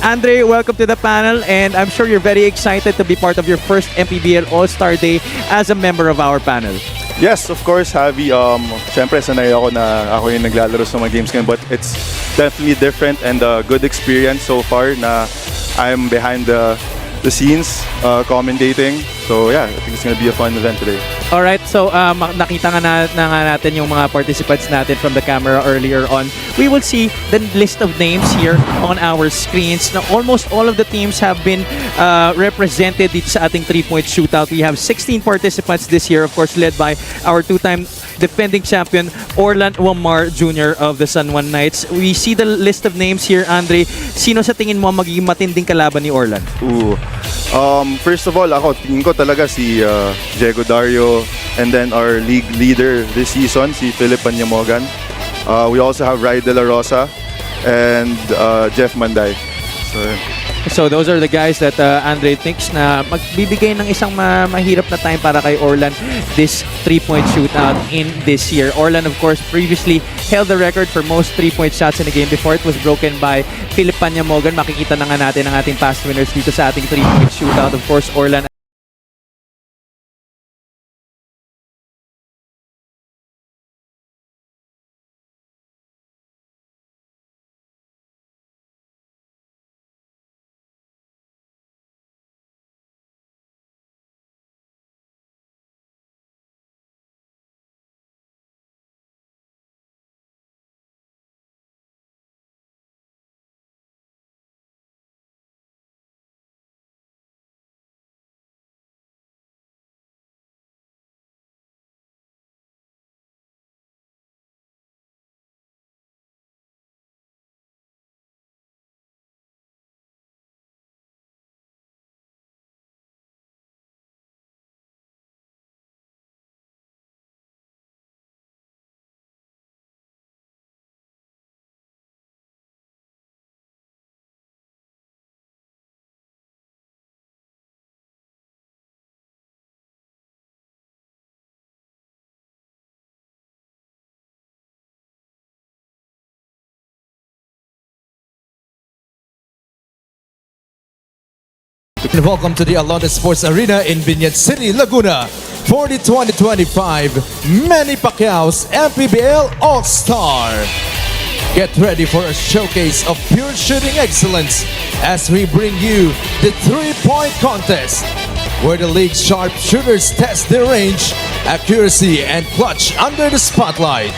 Andre, welcome to the panel, and I'm sure you're very excited to be part of your first MPBL All-Star Day as a member of our panel. Yes, of course, Javi. Siyempre, sanay ako na ako yung naglalaro sa mga games ngayon, but it's definitely different and a good experience so far na I'm behind the scenes commentating. So yeah, I think it's gonna be a fun event today. Alright, so nakita nga natin yung mga participants natin from the camera earlier on. We will see the list of names here on our screens. Now, almost all of the teams have been represented dito sa ating 3-point shootout. We have 16 participants this year, of course, led by our two-time defending champion, Orlan Wamar Jr. of the San Juan Knights. We see the list of names here, Andre. Sino sa tingin mo magiging matinding kalaban ni Orlan? First of all, ako, tingin ko talaga si Diego Dario, and then our league leader this season, si Philip Panyamogan. We also have Rai De La Rosa and Jeff Manday. So those are the guys that Andre thinks na magbibigay ng isang mahirap na time para kay Orlan this 3-point shootout in this year. Orlan, of course, previously held the record for most 3-point shots in a game before it was broken by Philip Panyamogan. Makikita na nga natin ang ating past winners dito sa ating 3-point shootout. Of course, Orlan And welcome to the Alonda Sports Arena in Viñas City, Laguna for the 2025 Manny Pacquiao's MPBL All-Star. Get ready for a showcase of pure shooting excellence as we bring you the 3-point contest, where the league's sharp shooters test their range, accuracy, and clutch under the spotlight.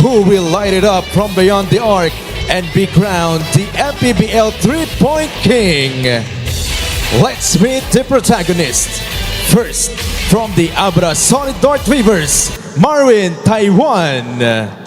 Who will light it up from beyond the arc and be crowned the MPBL 3-point King? Let's meet the protagonist. First, from the Abra Solid Dart Weavers, Marvin Taiwan.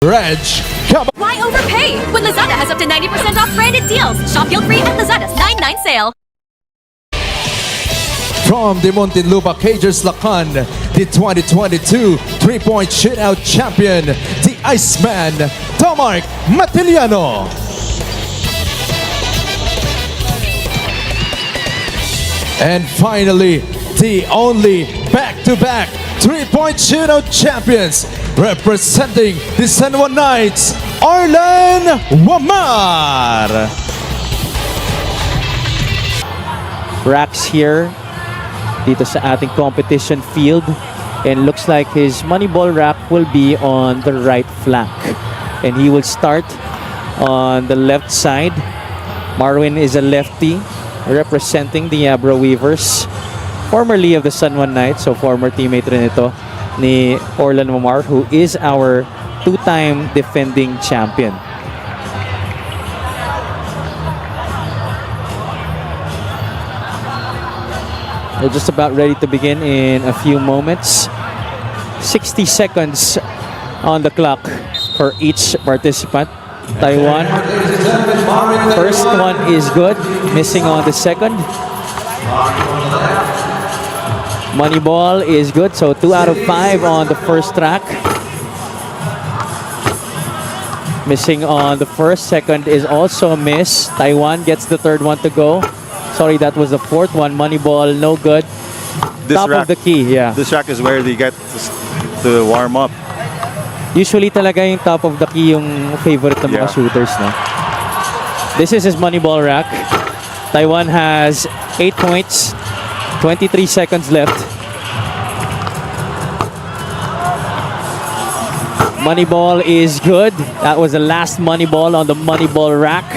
Reg, come on. Why overpay? When Lazada has up to 90% off branded deals. Shop guilt-free at Lazada's 9/9 sale. From the Muntinlupa Cagers Lacan, the 2022 3-point shootout champion, the Iceman, Tomark Matiliano. And finally, the only back-to-back 3-point shootout champions, representing the San Juan Knights, Arlen Wamar. Racks here dito sa ating competition field, and looks like his Moneyball rack will be on the right flank, and he will start on the left side. Marwin is a lefty representing the Abra Weavers, formerly of the San Juan Knights, so former teammate rin ito ni Orlan Momar, who is our two-time defending champion. We're just about ready to begin in a few moments. 60 seconds on the clock for each participant. Taiwan, first one is good, missing on the second. Moneyball is good, so 2 out of 5 on the first track. Missing on the first, second is also a miss. Taiwan gets the third one to go. Sorry, that was the fourth one. Moneyball, no good. This Top rack, of the key, yeah. This rack is where they get to warm up. Usually talaga yung top of the key yung favorite ng mga shooters, no? This is his Moneyball rack. Taiwan has 8 points, 23 seconds left. Moneyball is good. That was the last Moneyball on the Moneyball rack.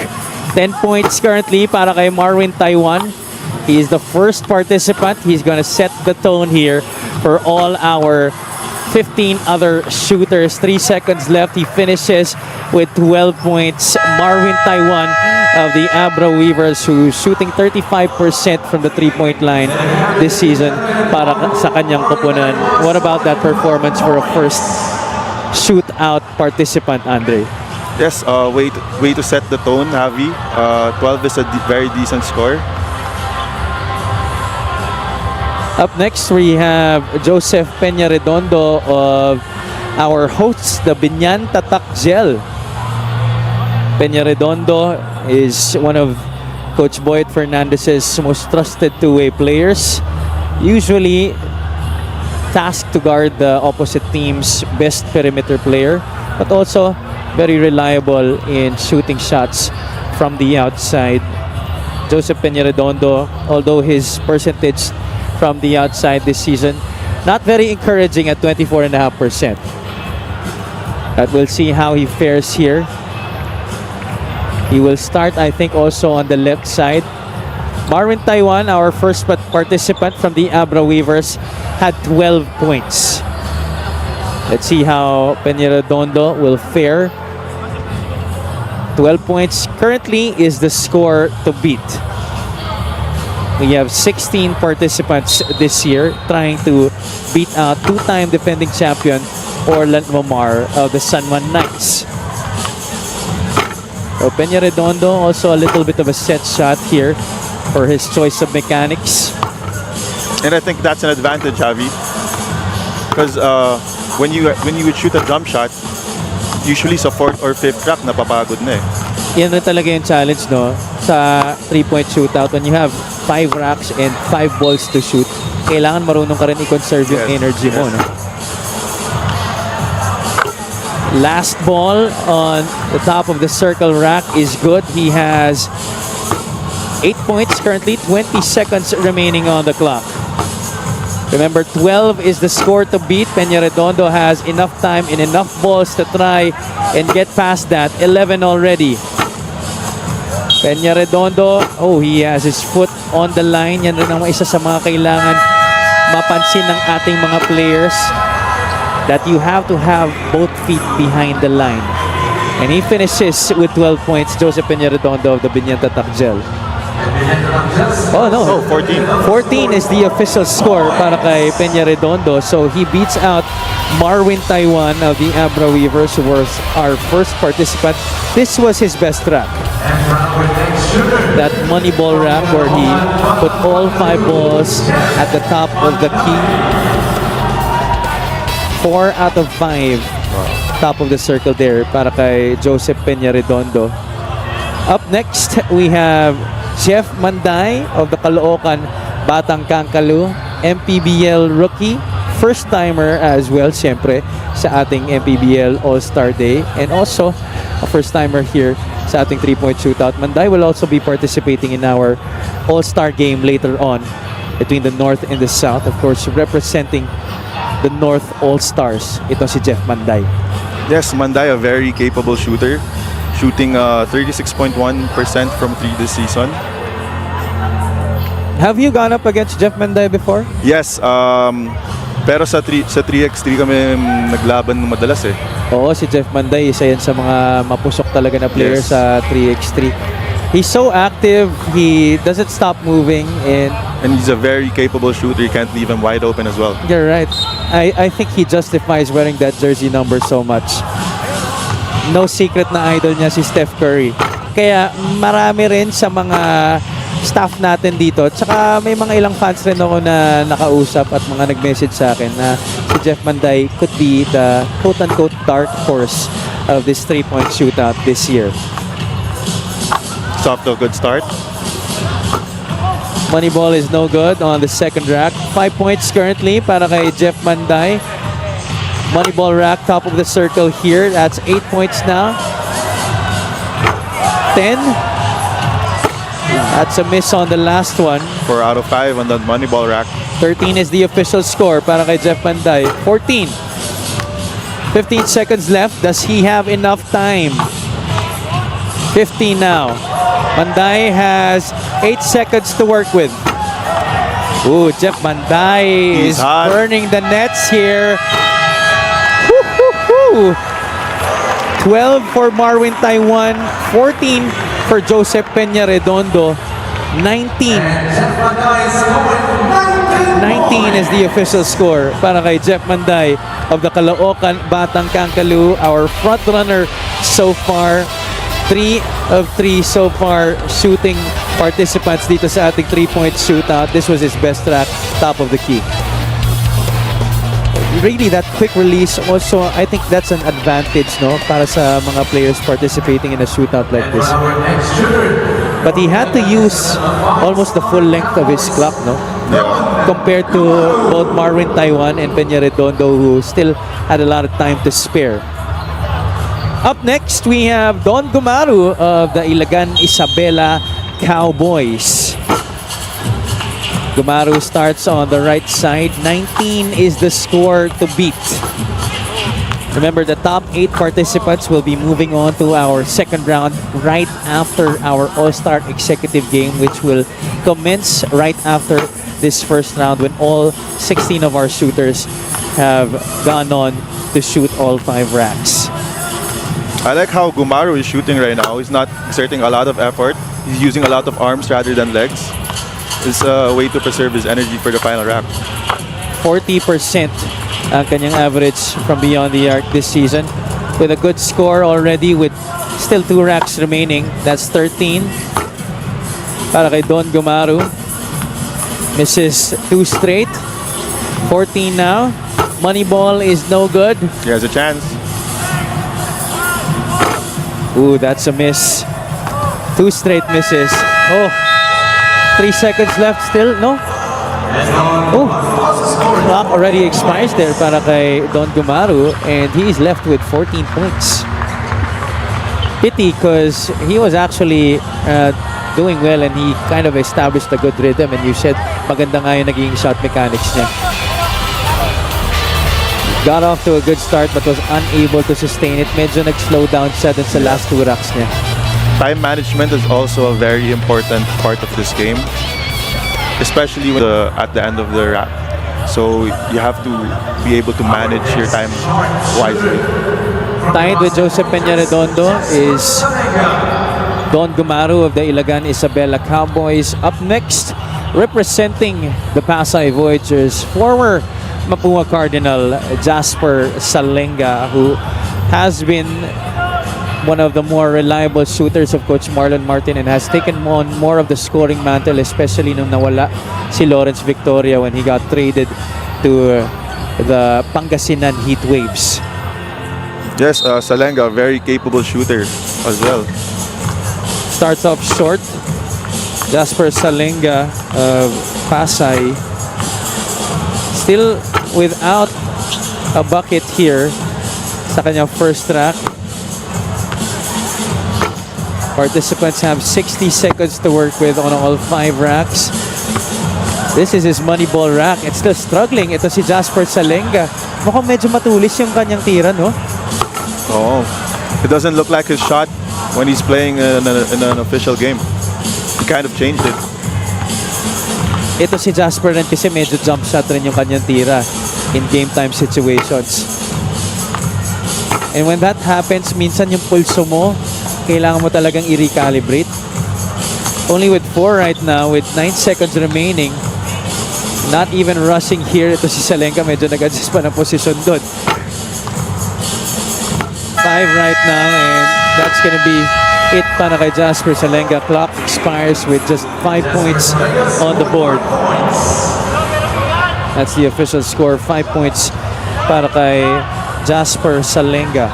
10 points currently para kay Marwin Taiwan. He is the first participant. He's gonna set the tone here for all our 15 other shooters. 3 seconds left. He finishes with 12 points. Marwin Taiwan of the Abra Weavers, who's shooting 35% from the 3-point line this season para sa kanyang koponan. What about that performance for a first shootout participant, Andre? Yes, way to set the tone, Javi. 12 is a very decent score. Up next, we have Joseph Peña Redondo of our hosts, the Binyan Tatak Gel. Peña Redondo is one of Coach Boyd Fernandez's most trusted two-way players. Usually tasked to guard the opposite team's best perimeter player, but also very reliable in shooting shots from the outside. Joseph Peña Redondo, although his percentage from the outside this season, not very encouraging at 24.5%. But we'll see how he fares here. He will start, I think, also on the left side. Marwin Taiwan, our first participant from the Abra Weavers, had 12 points. Let's see how Peña Redondo will fare. 12 points currently is the score to beat. We have 16 participants this year trying to beat out two-time defending champion Orlan Momar of the San Juan Knights. So Peña Redondo also a little bit of a set shot here for his choice of mechanics. And I think that's an advantage, Javi. Because when you would shoot a jump shot, usually sa 4th or 5th rack, napapagod na eh. Yan na talaga yung challenge, no? Sa 3-point shootout, when you have 5 racks and 5 balls to shoot, kailangan marunong ka rin i-conserve yung energy mo, no? Last ball on the top of the circle rack is good. He has 8 points currently, 20 seconds remaining on the clock. Remember, 12 is the score to beat. Peña Redondo has enough time and enough balls to try and get past that. 11 already. Peña Redondo, oh, he has his foot on the line. Yan rin ang isa sa mga kailangan mapansin ng ating mga players, that you have to have both feet behind the line. And he finishes with 12 points, Joseph Peña Redondo of the Binyan Tatak Gel. Oh no. Oh, 14. 14 is the official score para kay Peña Redondo. So he beats out Marwin Taiwan of the Abra Weavers, who was our first participant. This was his best rack. That money ball rack where he put all 5 balls at the top of the key. 4 out of 5 top of the circle there para kay Joseph Peña Redondo. Up next, we have Jeff Manday of the Caloocan Batang Kangkalu, Mpbl rookie, first-timer as well, siyempre, sa ating Mpbl All-Star Day. And also, a first-timer here sa ating 3-point shootout. Manday will also be participating in our All-Star game later on between the North and the South. Of course, representing the North All-Stars. Ito si Jeff Manday. Yes, Manday, a very capable shooter. Shooting 36.1% from 3 this season. Have you gone up against Jeff Manday before? Yes, pero sa 3x3 kami naglaban madalas eh. Oo, si Jeff Manday, isa yan sa mga mapusok talaga na player Yes. sa 3x3. He's so active, he doesn't stop moving, and And he's a very capable shooter. You can't leave him wide open as well. you're right. I think he justifies wearing that jersey number so much. No secret na idol niya si Steph Curry. Kaya marami rin sa mga staff natin dito. Tsaka may mga ilang fans rin ako na nakausap at mga nag-message sa akin na si Jeff Manday could be the quote-unquote dark horse of this 3-point shootout this year. It's off to a good start. Moneyball is no good on the second rack. 5 points currently para kay Jeff Manday. Moneyball rack, top of the circle here. That's 8 points now. 10. That's a miss on the last one. 4 out of 5 on that money ball rack. 13 is the official score para kay Jeff Manday. 14. 15 seconds left. Does he have enough time? 15 now. Manday has 8 seconds to work with. Ooh, Jeff Manday He's is hot. burning the nets here. Woo-hoo-hoo. 12 for Marwin Taiwan, 14 for Joseph Peña Redondo, 19. 19 is the official score para kay Jeff Manday of the Caloocan Batang Kangkalu, our front runner so far. 3 of 3 so far shooting participants dito sa ating 3-point shootout. This was his best track, top of the key. Really, that quick release also, I think that's an advantage, no, para sa mga players participating in a shootout like this. But he had to use almost the full length of his clock, no, compared to both Marwin Taiwan and Peña Redondo, who still had a lot of time to spare. Up next, we have Don Gumaru of the Ilagan Isabela Cowboys. Gumaru starts on the right side. 19 is the score to beat. Remember, the top 8 participants will be moving on to our second round right after our All-Star Executive Game, which will commence right after this first round when all 16 of our shooters have gone on to shoot all 5 racks. I like how Gumaru is shooting right now. He's not exerting a lot of effort. He's using a lot of arms rather than legs. It's a way to preserve his energy for the final rack. 40% ang kanyang average from beyond the arc this season, with a good score already with still 2 racks remaining. That's 13 para kay Don Gumaru. Misses 2 straight. 14 now. Moneyball is no good. He has a chance. Ooh, that's a miss. 2 straight misses. Oh, 3 seconds left still, no? Oh, clock already expires there para kay Don Gumaru, and he's left with 14 points. Pity, because he was actually doing well and he kind of established a good rhythm, and you said maganda nga yung naging shot mechanics niya. Got off to a good start but was unable to sustain it. Medyo nag-slow down siya dun sa last 2 racks niya. Time management is also a very important part of this game, especially at the end of the rack. So you have to be able to manage your time wisely. Tied with Joseph Peña Redondo is Don Gumaru of the Ilagan Isabela Cowboys. Up next, representing the Pasay Voyagers, former Mapua Cardinal Jasper Salenga, who has been one of the more reliable shooters of Coach Marlon Martin and has taken on more of the scoring mantle, especially nung nawala si Lawrence Victoria when he got traded to the Pangasinan Heat Waves. Yes, Salenga, very capable shooter as well. Starts off short. Jasper Salenga of Pasay still without a bucket here sa kanyang first rack. Participants have 60 seconds to work with on all 5 racks. This is his money ball rack. It's still struggling. Ito si Jasper Salenga. Mukhang medyo matulis yung kanyang tira, no? Oh, it doesn't look like his shot when he's playing in an official game. He kind of changed it. Ito si Jasper rin kasi medyo jump shot rin yung kanyang tira in game time situations. And when that happens, minsan yung pulso mo, kailangan mo talagang i-recalibrate. Only with 4 right now, with 9 seconds remaining, not even rushing here. Ito si Salenga, medyo nag-adjust pa ng posisyon doon. 5 right now, and that's gonna be it para kay Jasper Salenga. Clock expires with just 5 points on the board. That's the official score, 5 points para kay Jasper Salenga.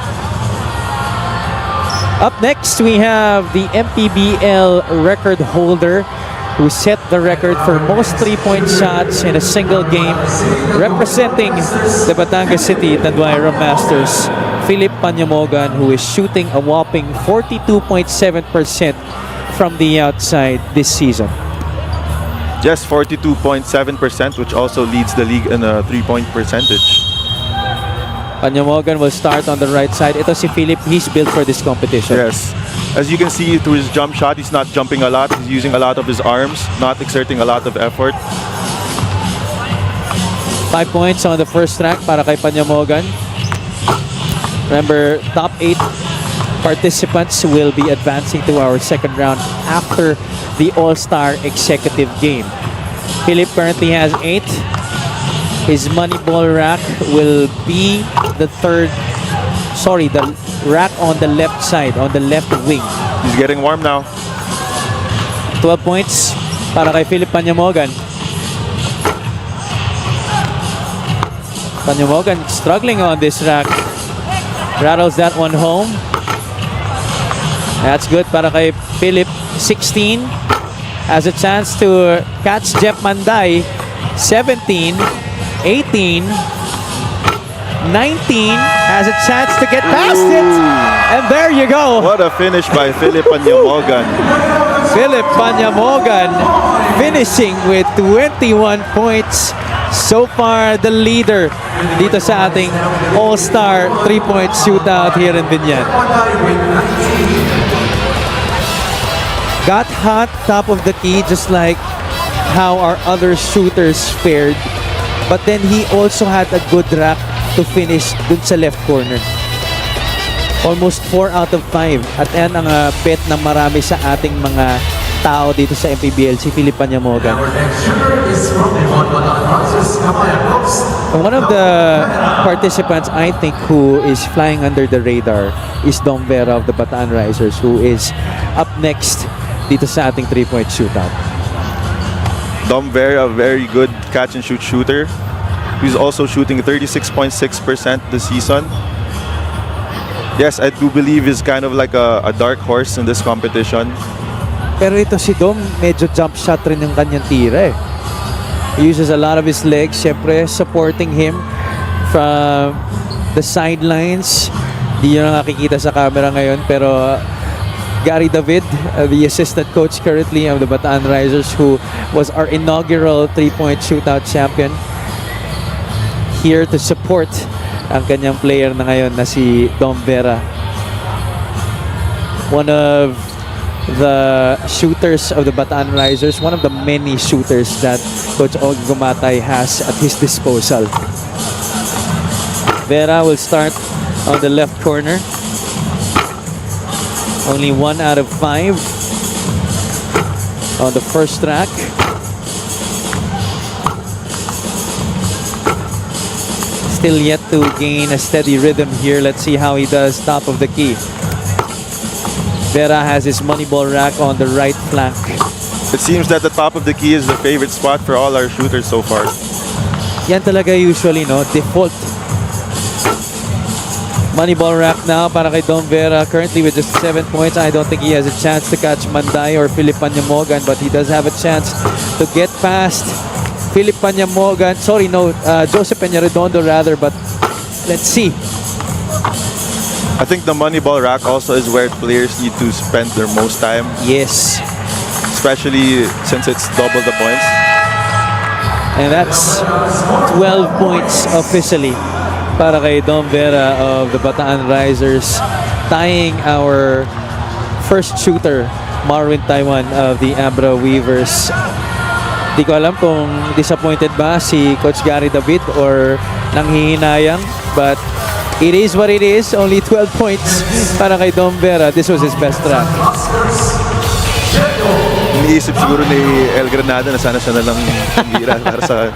Up next, we have the Mpbl record holder who set the record for most 3-point shots in a single game, representing the Batangas City Tanduay Masters, Philip Panyamogan, who is shooting a whopping 42.7% from the outside this season. Yes, 42.7%, which also leads the league in a 3-point percentage. Panyamogan will start on the right side. Ito si Philip, he's built for this competition. Yes. As you can see through his jump shot, he's not jumping a lot. He's using a lot of his arms, not exerting a lot of effort. 5 points on the first track para kay Panyamogan. Remember, top 8 participants will be advancing to our second round after the All-Star Executive Game. Philip currently has 8. His money ball rack will be the rack on the left side, on the left wing. He's getting warm now. 12 points para kay Philip Panyamogan. Panyamogan struggling on this rack. Rattles that one home. That's good para kay Philip. 16 has a chance to catch Jeff Manday. 17, 18, 19 has a chance to get past it. And there you go. What a finish by Philip Panyamogan. Philip Panyamogan finishing with 21 points. So far, the leader dito sa ating All-Star 3-point shootout here in Binyan. Got hot top of the key just like how our other shooters fared. But then he also had a good rack to finish dun sa left corner. Almost 4 out of 5. At yan ang bet na marami sa ating mga tao dito sa Mpbl, si Philip Panyamogan. One of the participants, I think, who is flying under the radar is Dom Vera of the Bataan Risers, who is up next dito sa ating 3-point shootout. Dom Vera, a very good catch and shoot shooter. He's also shooting 36.6% this season. Yes, I do believe he's kind of like a dark horse in this competition. Pero ito si Dom, medyo jump shot rin yung kanyang tira eh. He uses a lot of his legs, syempre supporting him from the sidelines. Di nyo nakikita sa camera ngayon, pero Gary David, the assistant coach currently of the Bataan Risers, who was our inaugural 3-point shootout champion, here to support ang kanyang player na ngayon na si Dom Vera. One of the shooters of the Bataan Risers, one of the many shooters that Coach Og Gumatay has at his disposal. Vera will start on the left corner. Only 1 out of 5 on the first track. Still yet to gain a steady rhythm here. Let's see how he does top of the key. Vera has his money ball rack on the right flank. It seems that the top of the key is the favorite spot for all our shooters so far. Yan talaga usually, no? Default. Money ball rack now para kay Dom Vera. Currently with just 7 points. I don't think he has a chance to catch Manday or Philip Panyamogan, but he does have a chance to get past Philip Panyamogan. Sorry, no, Joseph Peñaredondo rather, but let's see. I think the money ball rack also is where players need to spend their most time, Yes. especially since it's double the points. And that's 12 points officially para kay Dom Vera of the Bataan Risers, tying our first shooter, Marwin Taiwan of the Abra Weavers. Di ko alam kung disappointed ba si Coach Gary David or nanghihinayang, but it is what it is. Only 12 points para kay Dom Vera. This was his best track. Iniisip siguro ni El Granada na sana siya na lang tumira para sa...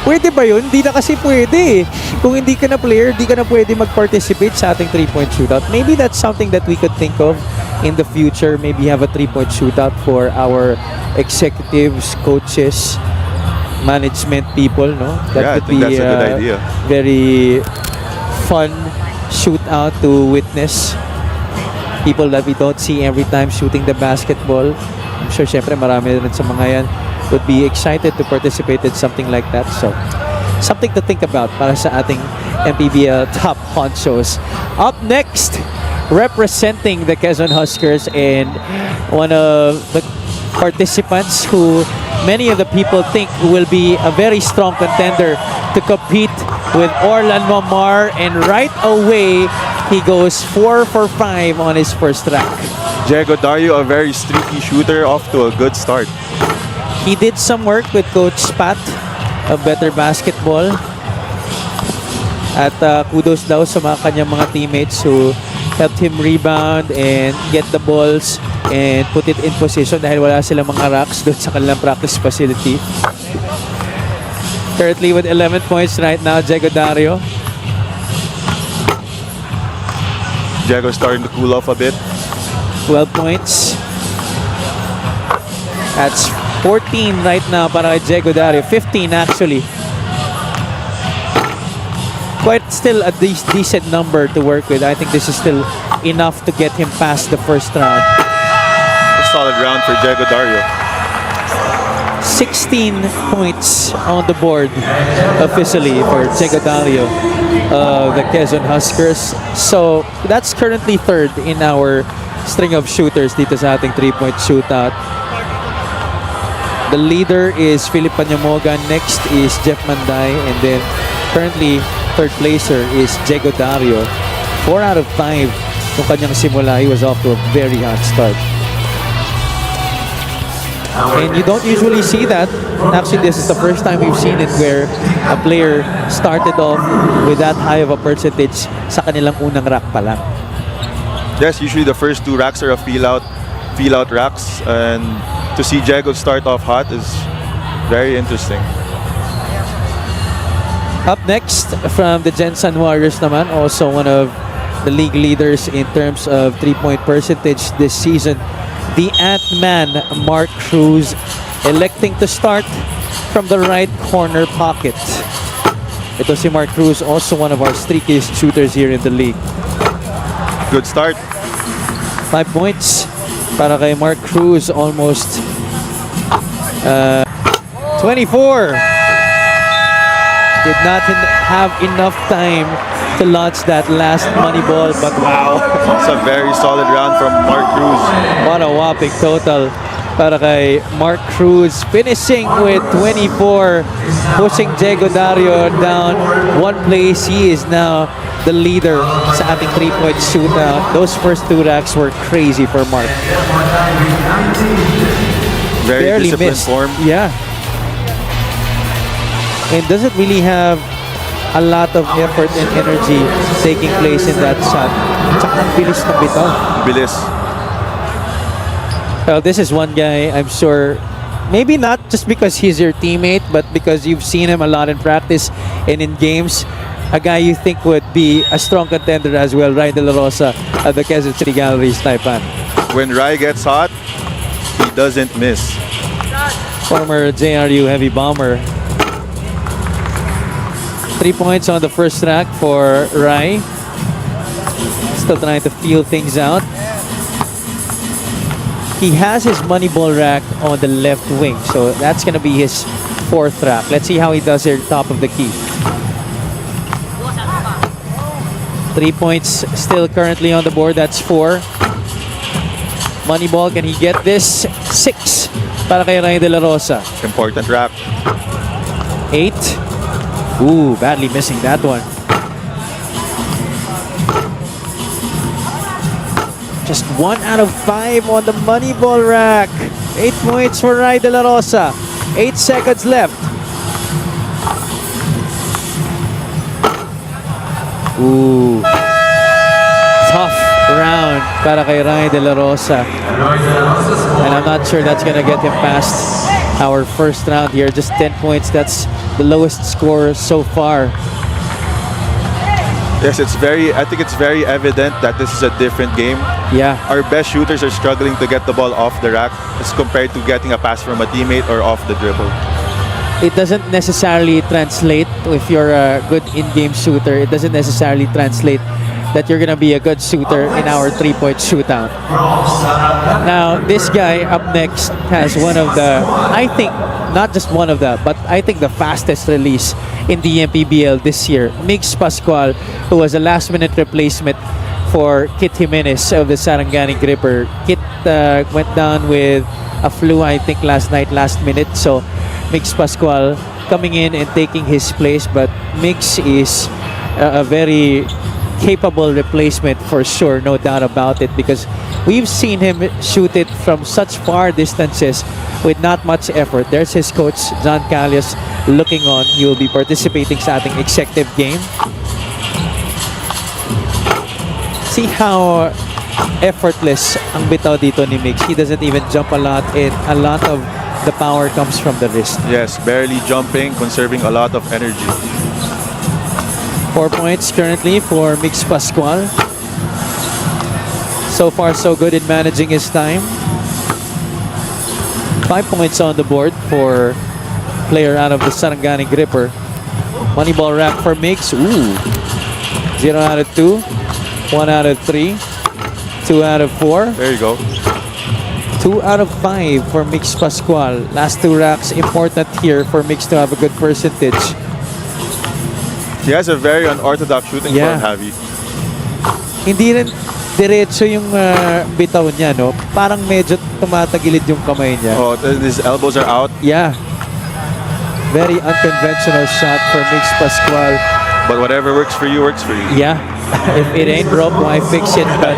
Pwede ba yun? Hindi na kasi pwede. Kung hindi ka na player, hindi ka na pwede mag-participate sa ating 3-point shootout. Maybe that's something that we could think of in the future. Maybe have a 3-point shootout for our executives, coaches, management people, no? Yeah, I think that's a good idea. Very fun shootout to witness. People that we don't see every time shooting the basketball. I'm sure syempre marami rin sa mga yan would be excited to participate in something like that. So, something to think about para sa ating Mpbl top honchos. Up next, representing the Quezon Huskers and one of the participants who many of the people think will be a very strong contender to compete with Orlan Mamar, and right away he goes 4 for 5 on his first track. Diego Dario, a very streaky shooter, off to a good start. He did some work with Coach Pat of Better Basketball. At kudos daw sa mga kanyang mga teammates who helped him rebound and get the balls and put it in position dahil wala silang mga racks doon sa kanilang practice facility. Currently with 11 points right now, Diego Dario. Diego starting to cool off a bit. 12 points. That's 14 right now para kay Diego Dario. 15 actually. Quite still a decent number to work with. I think this is still enough to get him past the first round. A solid round for Diego Dario. 16 points on the board officially for Diego Dario of the Quezon Huskers. So that's currently third in our string of shooters dito sa ating 3-point shootout. The leader is Philip Panyamogan. Next is Jeff Manday. And then currently third placer is Diego Dario. 4 out of 5 nung kanyang simula. He was off to a very hot start. And you don't usually see that. Actually, this is the first time we've seen it where a player started off with that high of a percentage sa kanilang unang rack pa lang. Yes, usually the first 2 racks are a feel out racks, and to see Diego start off hot is very interesting. Up next from the Jensen Warriors naman, also one of the league leaders in terms of 3-point percentage this season, the Ant-Man Mark Cruz, electing to start from the right corner pocket. Ito si Mark Cruz, also one of our streakiest shooters here in the league. Good start. 5 points para kay Mark Cruz, almost 24. Did not have enough time to launch that last money ball, but wow. It's a very solid round from Mark Cruz. What a whopping total para kay Mark Cruz, finishing with 24, pushing Diego Dario down 1 place. He is now the leader sa ating 3-point shootout. Those first 2 racks were crazy for Mark. Very Barely disciplined missed. form. Yeah. And doesn't really have a lot of effort and energy taking place in that shot. Tsaka ang bilis na bitaw. Bilis. Well, this is one guy I'm sure, maybe not just because he's your teammate, but because you've seen him a lot in practice and in games. A guy you think would be a strong contender as well, Rai De La Rosa at the Quezon City Galleries, Taipan. When Rai gets hot, he doesn't miss. Former JRU heavy bomber. 3 points on the first rack for Rai. Still trying to feel things out. He has his money ball rack on the left wing, so that's going to be his fourth rack. Let's see how he does here top of the key. 3 points still currently on the board. That's 4. Money ball, can he get this? 6 para kay Rai De La Rosa. Important rack. 8. Ooh, badly missing that one. Just 1 out of 5 on the money ball rack. 8 points for Rai De La Rosa. 8 seconds left. Ooh. Tough round para kay Rai De La Rosa. And I'm not sure that's gonna get him past our first round here. Just 10 points. That's the lowest score so far. Yes, I think it's very evident that this is a different game. Yeah. Our best shooters are struggling to get the ball off the rack as compared to getting a pass from a teammate or off the dribble. It doesn't necessarily translate if you're a good in-game shooter. It doesn't necessarily translate that you're gonna be a good shooter in our 3-point shootout. Now, this guy up next has one of the, I think, not just one of the, but I think the fastest release in the Mpbl this year. Mix Pascual, who was a last-minute replacement for Kit Jimenez of the Sarangani Gripper. Kit went down with a flu, I think, last minute. So Mix Pascual coming in and taking his place, but Mix is a very capable replacement for sure, no doubt about it, because we've seen him shoot it from such far distances with not much effort. There's his coach, John Callias, looking on. He will be participating sa ating executive game. See how effortless ang bitaw dito ni Mix. He doesn't even jump a lot, and a lot of the power comes from the wrist. Yes, barely jumping, conserving a lot of energy. 4 points currently for Mix Pascual. So far, so good in managing his time. 5 points on the board for player out of the Sarangani Gripper. Moneyball rack for Mix. Ooh. 0 out of 2. 1 out of 3. 2 out of 4. There you go. 2 out of 5 for Mix Pascual. Last 2 racks important here for Mix to have a good percentage. He has a very unorthodox shooting Yeah. form, Javi. Hindi rin diretso yung bitaw niya, no? Parang medyo tumatagilid yung kamay niya. Oh, his elbows are out. Yeah. Very unconventional shot for Mix Pascual. But whatever works for you, works for you. Yeah. If it ain't broke, why fix it? But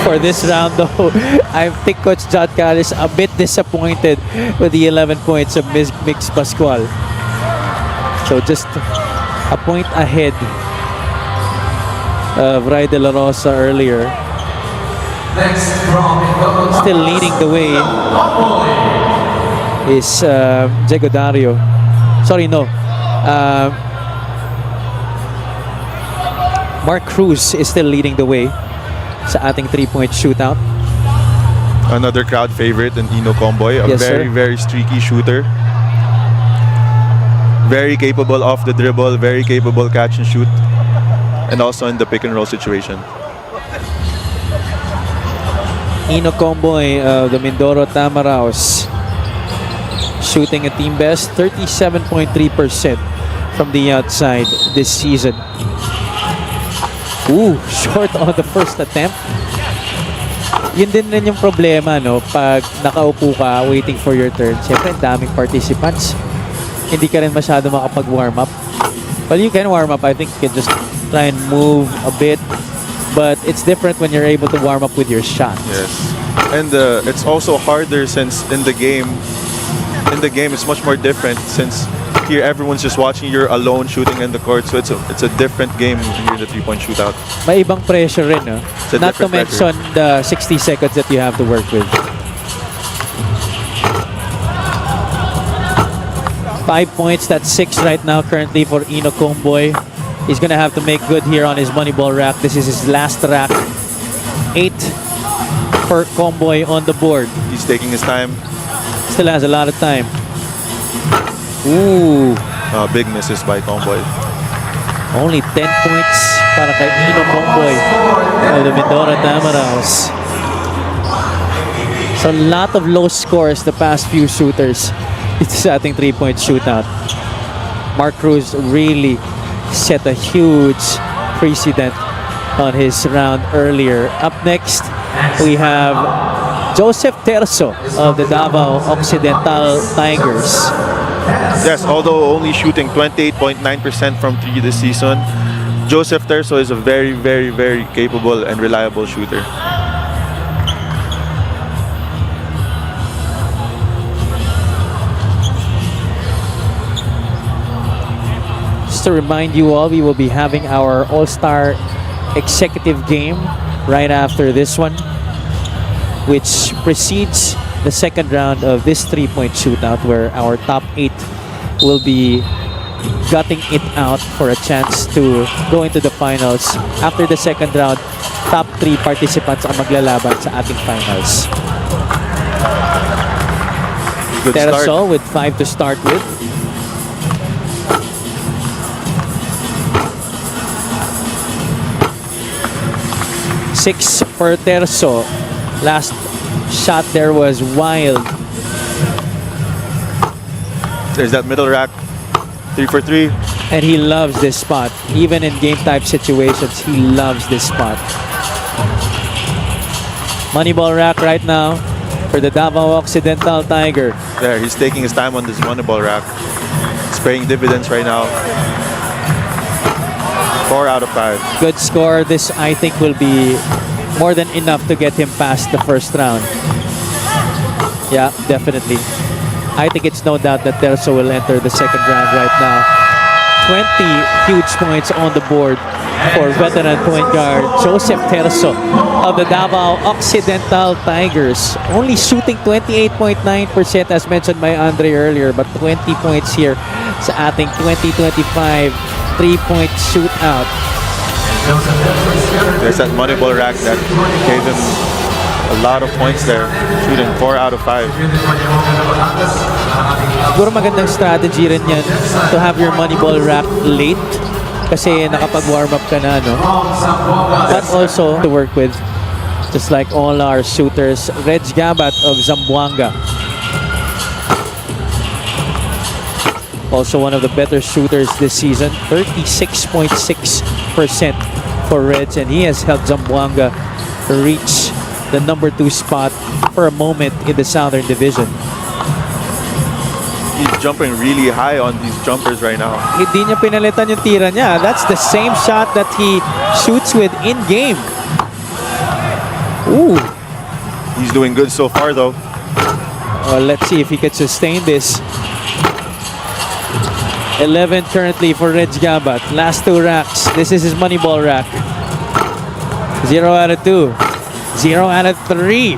for this round, though, I think Coach John Callis a bit disappointed with the 11 points of Mix Pascual. So just a point ahead of Rai De La Rosa earlier. Still leading the way is Diego Dario. Sorry, no. Mark Cruz is still leading the way sa ating 3-point shootout. Another crowd favorite, and Ino Comboy, a Yes, very, sir. very streaky shooter. Very capable off the dribble, very capable catch and shoot, and also in the pick and roll situation. Ino Comboy of the Mindoro Tamaraos shooting a team best 37.3% from the outside this season. Ooh, short on the first attempt. Yun din yung problema, no? Pag nakaupo ka, waiting for your turn. Siyempre, daming participants. Hindi ka rin masyado makapag-warm up. Well, you can warm up. I think you can just try and move a bit. But it's different when you're able to warm up with your shot. Yes, and it's also harder since in the game it's much more different since Here, everyone's just watching. You're alone shooting in the court, so it's a different game here in the three-point shootout. May ibang pressure rin, no? It's a Not to different mention the 60 seconds that you have to work with. 5 points, that's 6 right now currently for Ino Comboy. He's gonna have to make good here on his money ball rack. This is his last rack. 8 for Comboy on the board. He's taking his time. Still has a lot of time. Ooh, Big misses by Comboy. only 10 points para kay Ino Comboy of the Mindoro Tamaraos. So a lot of low scores the past few shooters. It's sa ating three-point shootout. Mark Cruz really set a huge precedent on his round earlier. Up next, we have Joseph Terzo of the Davao Occidental Tigers. Yes, although only shooting 28.9% from 3 this season, Joseph Terzo is a very, very, very capable and reliable shooter. Just to remind you all, we will be having our All-Star Executive game right after this one, which precedes the second round of this three-point shootout, where our top 8 will be gutting it out for a chance to go into the finals. After the second round, top 3 participants ang maglalaban sa ating finals. Good Terzo start. with 5 to start with. Six for Terzo. Last shot there was wild. There's that middle rack. 3 for 3. And he loves this spot. Even in game type situations, he loves this spot. Moneyball rack right now for the Davao Occidental Tiger. There, he's taking his time on this moneyball rack. It's paying dividends right now. 4 out of 5. Good score. This, I think, will be more than enough to get him past the first round. Yeah, definitely. I think it's no doubt that Terzo will enter the second round right now. 20 huge points on the board for veteran point guard Joseph Terzo of the Davao Occidental Tigers. Only shooting 28.9% as mentioned by Andre earlier, but 20 points here sa ating 2025 three-point shootout. There's that moneyball rack that gave him a lot of points there. Shooting 4 out of 5. Siguro magandang strategy rin yan to have your moneyball rack late kasi nakapag-warm up ka na, no? But also to work with, just like all our shooters, Reg Gabat of Zamboanga. Also one of the better shooters this season, 36.6% for Reds, and he has helped Zamboanga reach the number 2 spot for a moment in the Southern Division. He's jumping really high on these jumpers right now. Hindi niya pinalitan yung tira niya. That's the same shot that he shoots with in-game. Ooh. He's doing good so far though. Well, let's see if he can sustain this. 11 currently for Reg Gabat. Last 2 racks. This is his money ball rack. 0 out of 2. 0 out of 3.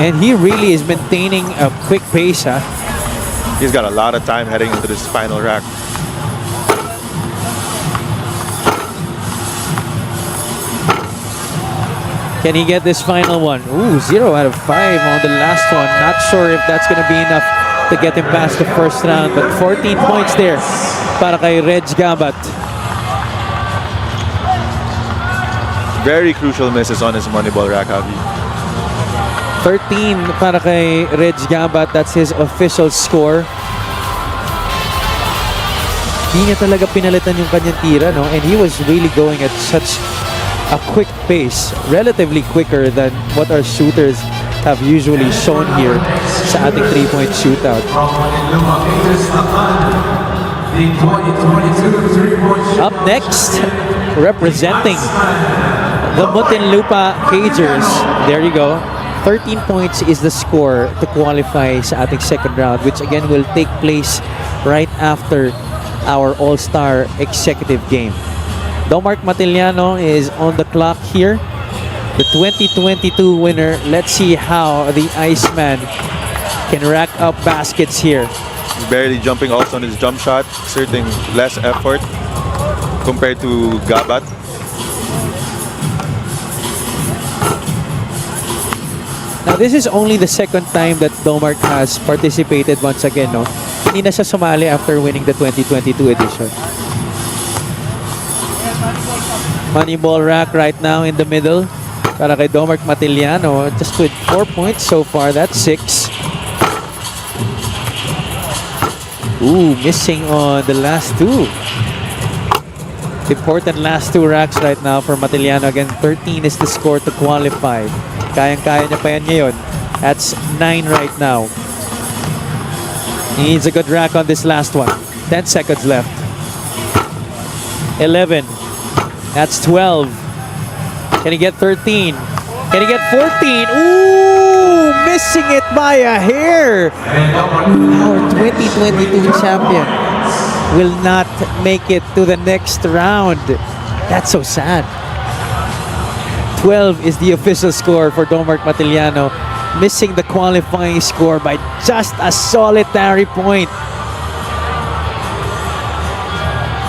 And he really is maintaining a quick pace, huh? He's got a lot of time heading into this final rack. Can he get this final one? Ooh, 0 out of 5 on the last one. Not sure if that's going to be enough to get him past the first round, but 14 points there para kay Reg Gabat. Very crucial misses on his moneyball rack, Javi. 13 para kay Reg Gabat. That's his official score. Hindi niya talaga pinalitan yung kanyang tira, no? And he was really going at such a quick pace, relatively quicker than what our shooters have usually shown here sa ating three-point shootout. Up next, representing the Muntinlupa Cagers. There you go. 13 points is the score to qualify sa ating second round, which again will take place right after our All-Star Executive game. Domark Matiliano is on the clock here. The 2022 winner. Let's see how the Iceman can rack up baskets here. He's barely jumping also on his jump shot, exerting less effort compared to Gabat. Now, this is only the second time that Domark has participated once again, no? Hindi na siya sumali after winning the 2022 edition. Money ball rack right now in the middle para kay Domark Matiliano. Just with 4 points so far. That's 6. Ooh, missing on the last two. Important last two racks right now for Matiliano. Again, 13 is the score to qualify. Kayang-kaya niya pa yan ngayon. That's 9 right now. He needs a good rack on this last one. 10 seconds left. 11. That's 12. Can he get 13? Can he get 14? Ooh! Missing it by a hair! Our 2022 champion will not make it to the next round. That's so sad. 12 is the official score for Domark Matiliano, missing the qualifying score by just a solitary point.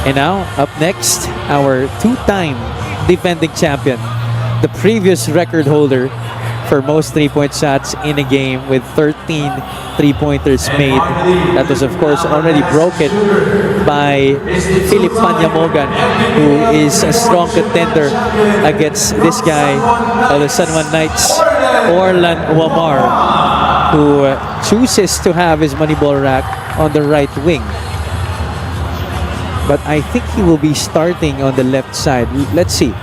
And now, up next, our two-time defending champion, the previous record holder for most three-point shots in a game with 13 three-pointers made. That was, of course, already broken by Philip Panyamogan, who is a strong contender against this guy of the San Juan Knights, Orlan Wamar, who chooses to have his money ball rack on the right wing. But I think he will be starting on the left side. Let's see.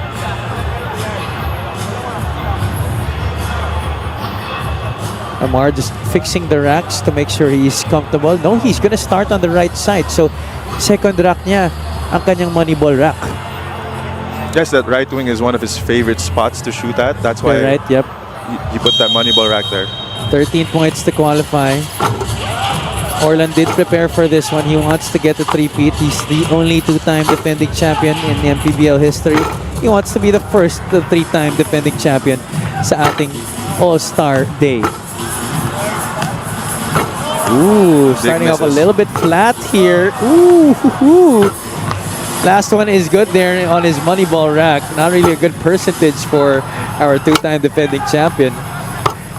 Amar just fixing the racks to make sure he's comfortable. No, he's gonna start on the right side. So, second rack niya ang kanyang money ball rack. Yes, that right wing is one of his favorite spots to shoot at. That's why Right, yep. he put that money ball rack there. 13 points to qualify. Orlan did prepare for this one. He wants to get a three-peat. He's the only two-time defending champion in Mpbl history. He wants to be the first three-time defending champion sa ating All-Star Day. Ooh, starting off a little bit flat here. Ooh, last one is good there on his money ball rack. Not really a good percentage for our two-time defending champion.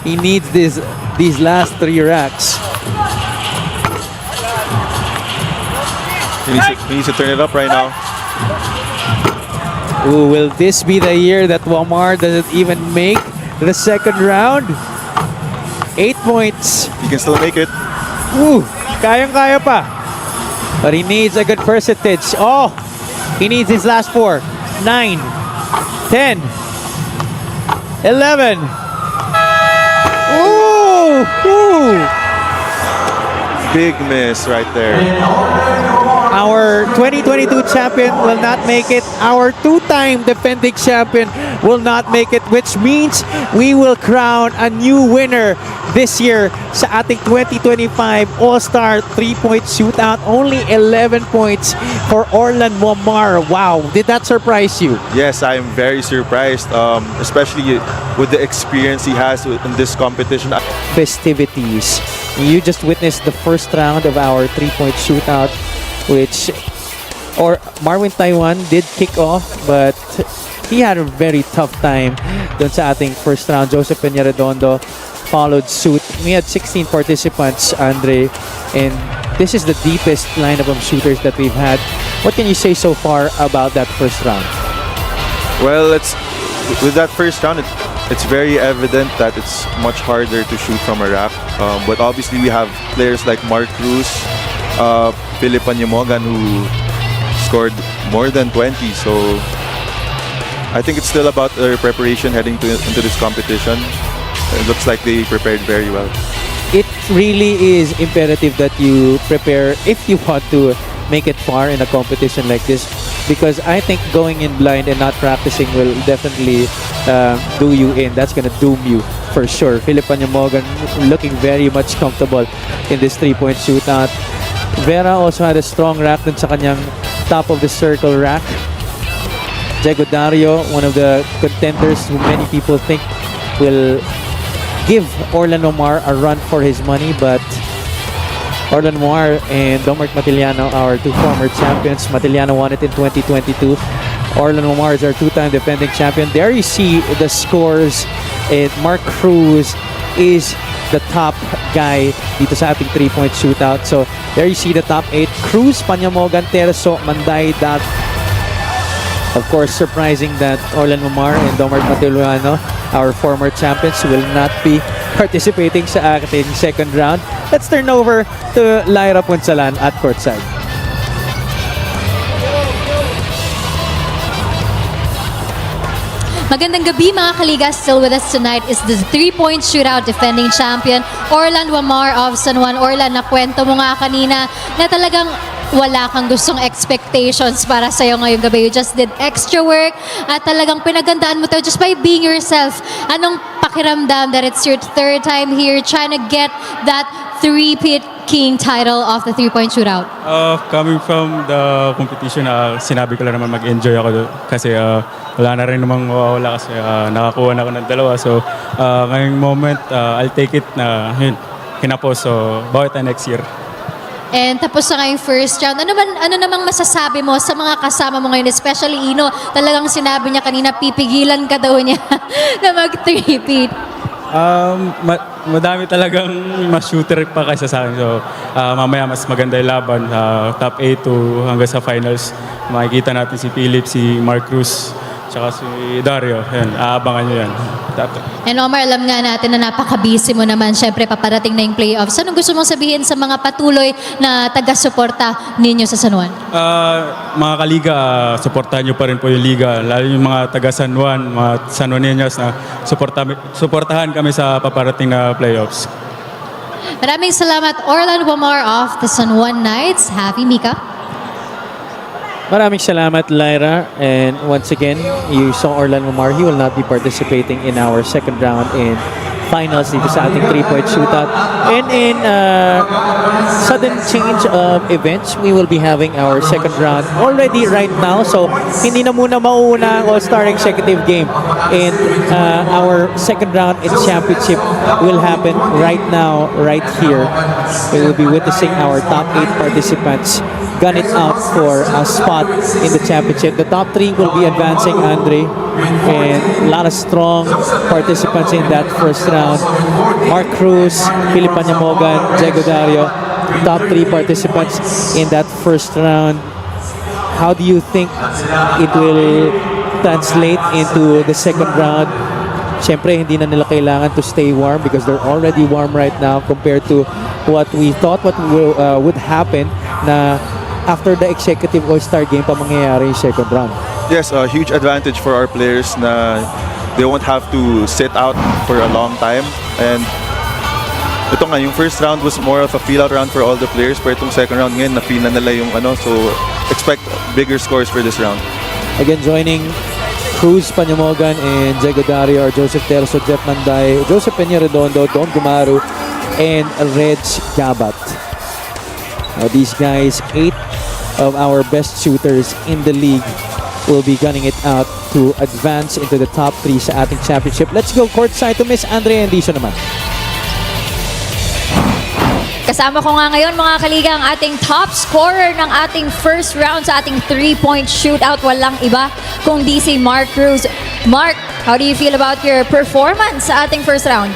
He needs these last three racks. He needs to turn it up right now. Ooh, will this be the year that Wamar doesn't even make the second round? 8 points. He can still make it. Ooh, kayang-kaya pa. But he needs a good percentage. Oh, he needs his last 4. 9, 10, 11. Ooh! Big miss right there. Our 2022 champion will not make it. Our two-time defending champion will not make it, which means we will crown a new winner this year sa ating 2025 All-Star 3-point shootout. Only 11 points for Orlan Wamar. Wow, did that surprise you? Yes, I'm very surprised, especially with the experience he has in this competition. Festivities. You just witnessed the first round of our 3-point shootout, which Marwin Taiwan did kick off, but he had a very tough time dun sa ating first round. Joseph Peñaredondo followed suit. We had 16 participants, Andre, and this is the deepest lineup of shooters that we've had. What can you say so far about that first round? Well, with that first round, it's very evident that it's much harder to shoot from a rack. But obviously, we have players like Mark Cruz, Philip Panyamogan, who scored more than 20. So I think it's still about their preparation heading into this competition. It looks like they prepared very well. It really is imperative that you prepare if you want to make it far in a competition like this, because I think going in blind and not practicing will definitely do you in. That's gonna doom you for sure. Philip Panyamogan looking very much comfortable in this 3-point shootout. Vera also had a strong rack dun sa kanyang top of the circle rack. Diego Dario, one of the contenders who many people think will give Orlan Omar a run for his money, but Orlan Omar and Domart Matiliano, our two former champions. Matiliano won it in 2022. Orlan Omar is our two-time defending champion. There you see the scores. Mark Cruz is the top guy dito sa ating 3-point shootout. So there you see the top 8. Cruz, Panyamogan, Terso, Manday, Dag. Of course, surprising that Orlan Omar and Domart Matiliano, our former champions, will not be participating sa ating second round. Let's turn over to Lyra Punsalan at courtside. Magandang gabi mga kaliga. Still with us tonight is the 3-point shootout defending champion, Orlan Omar of San Juan. Orlan, nakwento mo nga kanina na talagang wala kang gustong expectations para sa'yo ngayong gabi. You just did extra work at talagang pinagandaan mo to just by being yourself. Anong pakiramdam that it's your third time here trying to get that three-peat king title of the 3-point shootout? Coming from the competition, sinabi ko lang naman mag-enjoy ako kasi wala na rin namang mawawala kasi nakakuha na ako ng dalawa. So ngayong moment, I'll take it na yun, kinapos. So bawat next year. And tapos na ngayong first round. Ano namang masasabi mo sa mga kasama mo ngayon, especially Ino? Talagang sinabi niya kanina, pipigilan ka daw niya na mag-3-peat. Madami talagang mas shooter pa kaysa sa akin. So, mamaya mas maganda yung laban. Top 8 to hanggang sa finals. Makikita natin si Philip, si Mark Cruz, tsaka si Dario. Yan, aabangan nyo yan. And Omar, alam nga natin na napaka-busy mo naman. Siyempre, paparating na yung playoffs. Anong gusto mong sabihin sa mga patuloy na taga-suporta ninyo sa San Juan? Mga kaliga, suportahan nyo pa rin po yung liga. Lalo yung mga taga San Juan, mga San Juaninos na suportahan kami sa paparating na playoffs. Maraming salamat, Orlan Omar of the San Juan Knights. Happy Mika. Maraming salamat, Lyra. And once again, you saw Orlan Omar. He will not be participating in our second round in finals dito sa ating 3-point shootout. And in sudden change of events, we will be having our second round already right now. So, hindi na muna mauuna ang All-Star Executive Game. And our second round in championship will happen right now, right here. We will be witnessing our top 8 participants gun it out for a spot in the championship. The top 3 will be advancing, Andre, and a lot of strong participants in that first round. Mark Cruz, Philip Panyamogan, Diego Dario, top 3 participants in that first round. How do you think it will translate into the second round? Siyempre, hindi na nila kailangan to stay warm because they're already warm right now compared to what we thought would happen na after the executive All-Star game pa mangyayari yung second round. Yes, a huge advantage for our players na they won't have to sit out for a long time. And ito nga, yung first round was more of a feel-out round for all the players. Pero itong second round ngayon, na-feel na nila yung so expect bigger scores for this round. Again, joining Cruz, Panyamogan, and Diego Dario are Joseph Terso, Jeff Manday, Joseph Peña Redondo, Don Gumaru, and Reg Gabat. Now these guys, 8 of our best shooters in the league, will be gunning it out to advance into the top 3 sa ating championship. Let's go courtside to Miss Andrea Endiso naman. Kasama ko nga ngayon mga kaliga ang ating top scorer ng ating first round sa ating 3-point shootout. Walang iba kundi si Mark Cruz. Mark, how do you feel about your performance sa ating first round?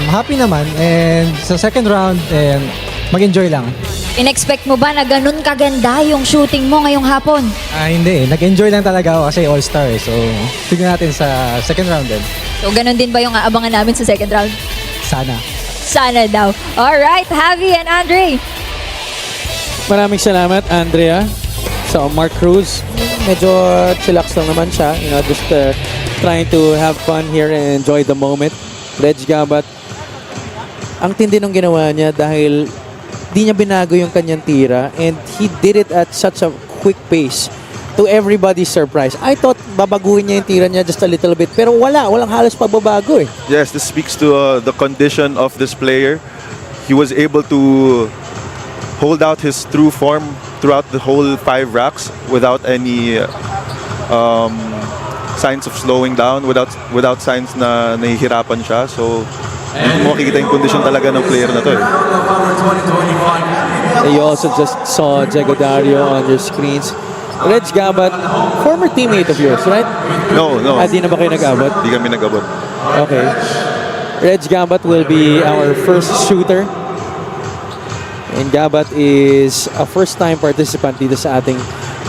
Happy naman, and sa second round mag-enjoy lang. In-expect mo ba na ganun kaganda yung shooting mo ngayong hapon? Hindi, nag-enjoy lang talaga ako kasi all-star so tignan natin sa second round din. So ganun din ba yung aabangan namin sa second round? Sana. Sana daw. Alright, Javi and Andre. Maraming salamat, Andrea. So, Mark Cruz, medyo chillax lang naman siya. Just trying to have fun here and enjoy the moment. Reg Gabat, ang tindi nung ginawa niya dahil di niya binago yung kanyang tira and he did it at such a quick pace to everybody's surprise. I thought babaguhin niya yung tira niya just a little bit pero walang halos pagbabago eh. Yes, this speaks to the condition of this player. He was able to hold out his true form throughout the whole 5 racks without any signs of slowing down, without signs na nahihirapan siya. So, hindi mo makikita yung condition talaga ng player na to. You also just saw Jagodario on your screens. Reg Gabat, former teammate of yours, right? No. Di na ba kayo nag-abot? Di kami nag-abot. Okay. Reg Gabat will be our first shooter. And Gabat is a first-time participant dito sa ating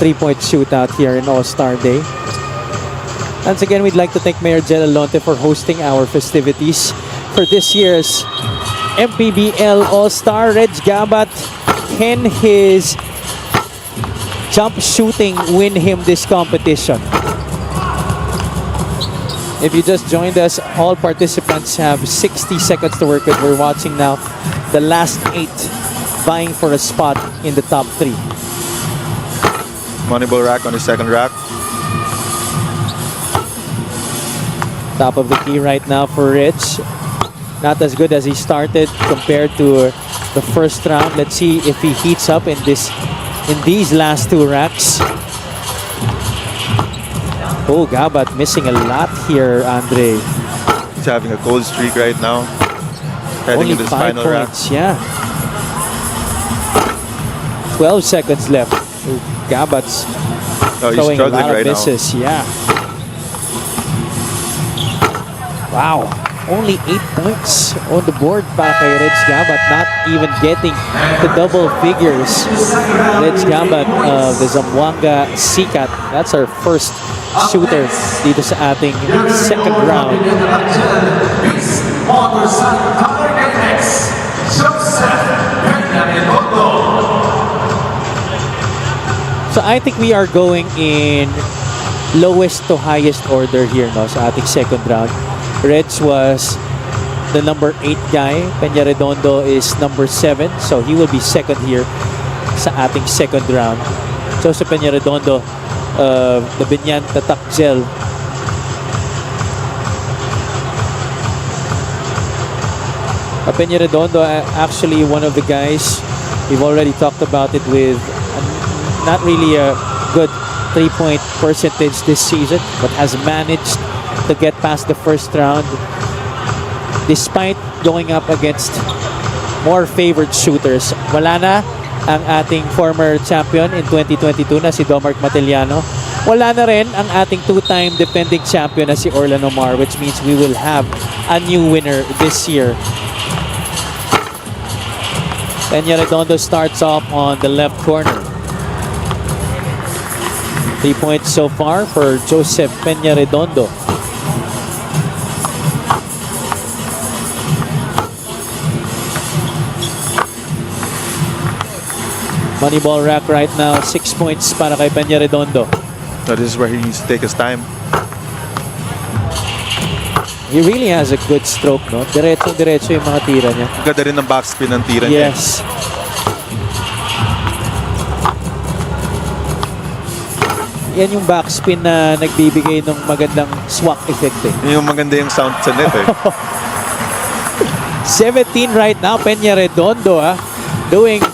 3-point shootout here in All-Star Day. Once again, we'd like to thank Mayor Jel Alonte for hosting our festivities for this year's Mpbl All-Star. Reg Gabat, can his jump shooting win him this competition? If you just joined us, all participants have 60 seconds to work with. We're watching now the last 8 vying for a spot in the top 3. Moneyball rack on his second rack. Top of the key right now for Rich. Not as good as he started compared to the first round. Let's see if he heats up in these last 2 racks. Oh, Gabat missing a lot here, Andre. He's having a cold streak right now. Heading Only into his 5 final rack. points, yeah. 12 seconds left. Oh, Gabat's Oh, he's throwing a struggling lot of right now. misses, yeah. Wow, only 8 points on the board para kay Reg Gabat, not even getting the double figures. Reg Gabat of the Zamboanga Sikat, that's our first shooter dito sa ating second round. So I think we are going in lowest to highest order here no, sa ating second round. Reg was the number 8 guy. Peña Redondo is number 7. So he will be second here sa ating second round. Joseph Peña Redondo, the Binyan Tatak Gel. Peña Redondo, actually one of the guys, we've already talked about it with not really a good 3-point percentage this season, but has managed to get past the first round despite going up against more favored shooters. Wala na ang ating former champion in 2022 na si Domark Matiliano. Wala na rin ang ating 2-time defending champion na si Orlan Omar, which means we will have a new winner this year. Peña Redondo starts off on the left corner. 3 points so far for Joseph Peña Redondo. Moneyball rack right now, 6 points para kay Peña Redondo. So this is where he needs to take his time. He really has a good stroke, no? Diretso yung mga tira niya. Ang ganda rin ng backspin ng tira niya. Yes. Yan yung backspin na nagbibigay ng magandang swak effect eh. Yung maganda yung sound sa net eh. 17 right now, Peña Redondo doing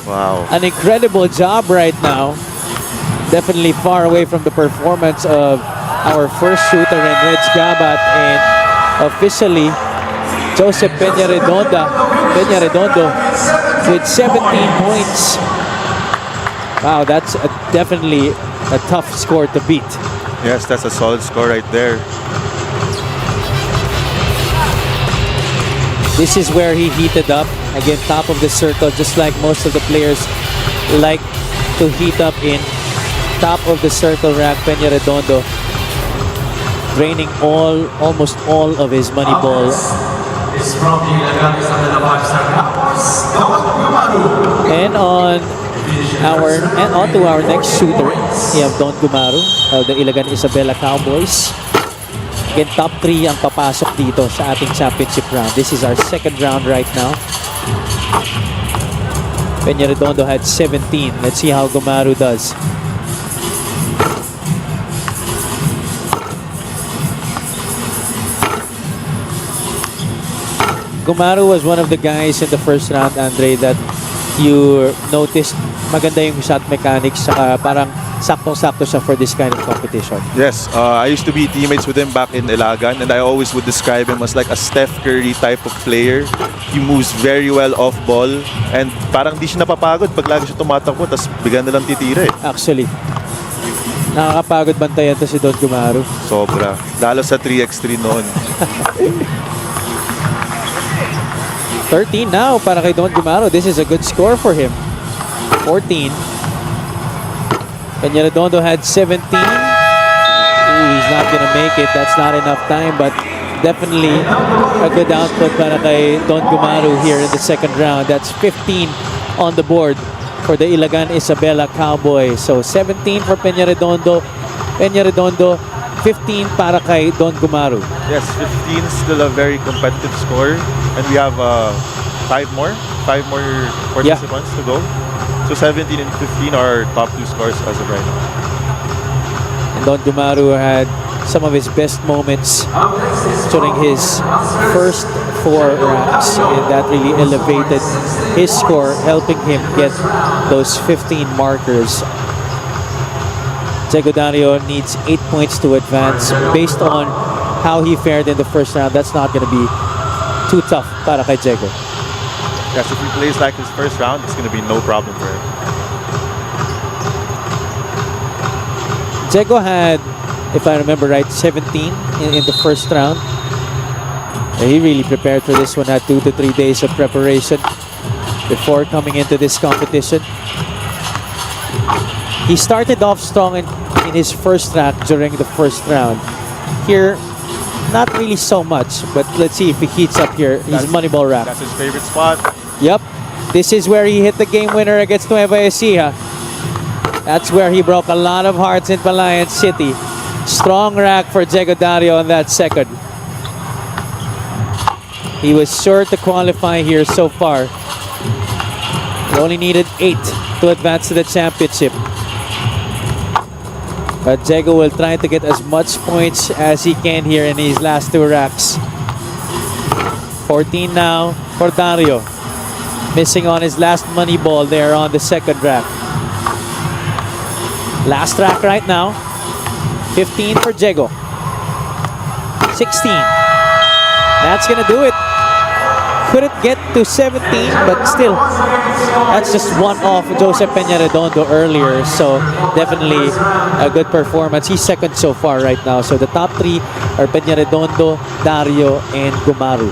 an incredible job right now. Definitely far away from the performance of our first shooter in Reg Gabat, and officially Joseph Peña Redondo with 17 points. Wow, that's definitely a tough score to beat. Yes, that's a solid score right there. This is where he heated up. Again, top of the circle, just like most of the players like to heat up in. Top of the circle rack, Peña Redondo draining almost all of his money ball. And on to our next shooter, we have Don Gumaru of the Ilagan Isabela Cowboys. Again, top 3 ang papasok dito sa ating championship round. This is our second round right now. Peña Redondo had 17. Let's see how Gumaru does. Gumaru was one of the guys in the first round, Andre, that you noticed maganda yung shot mechanics, saka parang saktong-sakto siya for this kind of competition. Yes, I used to be teammates with him back in Ilagan, and I always would describe him as like a Steph Curry type of player. He moves very well off ball, and parang di siya napapagod pag lagi siya tumatakbo, tapos bigyan na lang titira eh. Actually, nakakapagod bantayan to si Don Gumaru. Sobra. Lalo sa 3x3 noon. 13 now para kay Don Gumaru. This is a good score for him. 14. Peñarredondo had 17. Ooh, he's not gonna make it. That's not enough time, but definitely a good output para kay Don Gumaru here in the second round. That's 15 on the board for the Ilagan Isabela Cowboys. So 17 for Peñarredondo. 15 para kay Don Gumaru. Yes, 15 still a very competitive score, and we have five more participants to go. So 17 and 15 are our top two scores as of right now. And Don Gumaru had some of his best moments during his first 4 racks, and that really elevated his score, helping him get those 15 markers. Diego Dario needs 8 points to advance. Based on how he fared in the first round, that's not going to be too tough para kay Diego. Yes, if he plays like his first round, it's going to be no problem for him. Diego had, if I remember right, 17 in the first round. He really prepared for this one, had 2 to 3 days of preparation before coming into this competition. He started off strong in his first rack during the first round. Here, not really so much, but let's see if he heats up here. His Moneyball rack. That's his favorite spot. Yep. This is where he hit the game winner against Nueva Ecija. That's where he broke a lot of hearts in Palayan City. Strong rack for Diego Dario on that second. He was sure to qualify here so far. He only needed 8 to advance to the championship. But Diego will try to get as much points as he can here in his last 2 racks. 14 now for Dario. Missing on his last money ball there on the second rack. Last rack right now. 15 for Diego. 16. That's gonna do it. Couldn't get to 17, but still, that's just one off Joseph Peñarredondo earlier. So definitely a good performance. He's second so far right now. So the top 3 are Peñarredondo, Dario, and Gumaru.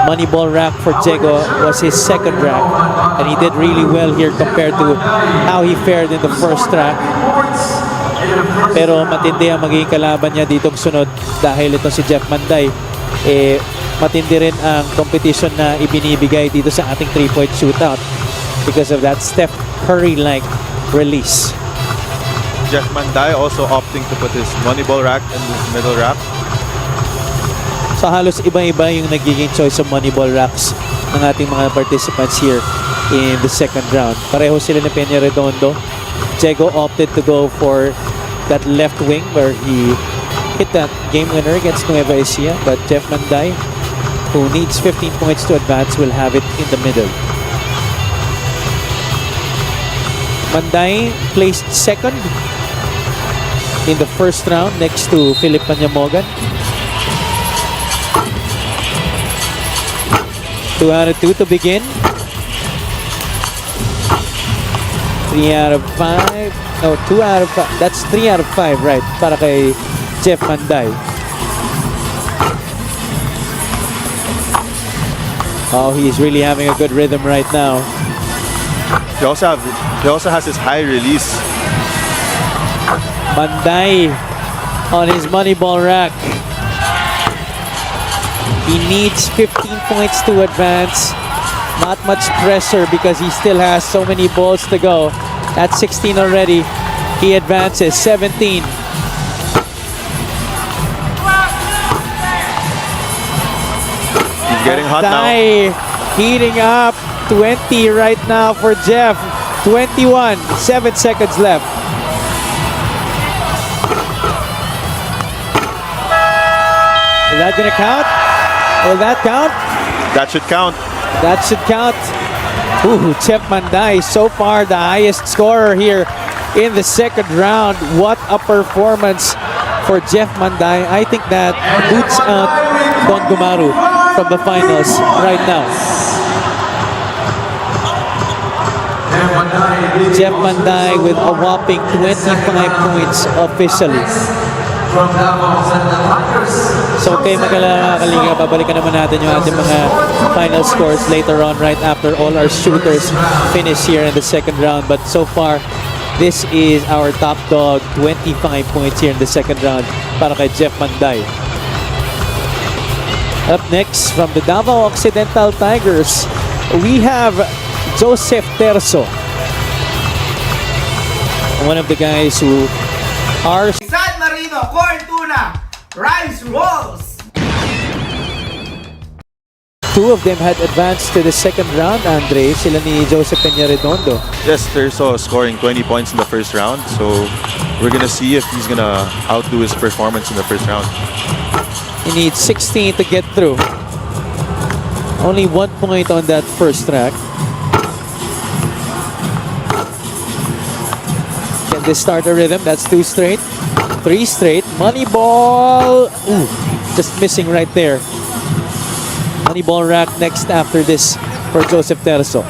Moneyball rack for Diego was his second rack, and he did really well here compared to how he fared in the first rack. Pero matindi ang magiging kalaban niya ditong sunod dahil ito si Jeff Manday. Matindi rin ang competition na ibinibigay dito sa ating 3-point shootout because of that Steph Curry-like release. Jeff Manday also opting to put his Moneyball rack in his middle rack. So halos iba-iba yung nagiging choice of Moneyball racks ng ating mga participants here in the second round. Pareho sila ni Peñarredondo. Diego opted to go for that left wing where he hit that game winner against Nueva Ecija, but Jeff Manday, who needs 15 points to advance, will have it in the middle. Manday placed second in the first round next to Philip Panyamogan. 2 out of 2 to begin. 3 out of 5. No, 2 out of 5. That's 3 out of 5, right? Para kay Jeff Manday. Oh, he's really having a good rhythm right now. He also has his high release. Manday on his Moneyball rack. He needs 15 points to advance. Not much pressure because he still has so many balls to go. That's 16 already. He advances 17. He's getting hot now. Heating up. 20 right now for Jeff. 21. 7 seconds left. Is that gonna count? Will that count? That should count. That should count. Ooh, Jeff Manday, so far the highest scorer here in the second round. What a performance for Jeff Manday. I think that boots out Don Gumaru from the finals right now. Jeff Manday with a whopping 25 points officially. So okay, mga kaliga, babalikan naman natin yung ating mga final scores later on right after all our shooters finish here in the second round. But so far, this is our top dog, 25 points here in the second round para kay Jeff Manday. Up next, from the Davao Occidental Tigers, we have Joseph Terzo. One of the guys who are San Marino, corn tuna, rice rolls. two of them had advanced to the second round, Andre. Sila ni Joseph Peña-Redondo. Yes, Terzo scoring 20 points in the first round. So we're gonna see if he's gonna outdo his performance in the first round. He needs 16 to get through. Only 1 point on that first track. Can this start a rhythm? That's 2 straight. 3 straight. Money ball. Ooh, just missing right there. Money ball rack next after this for Joseph Terzo.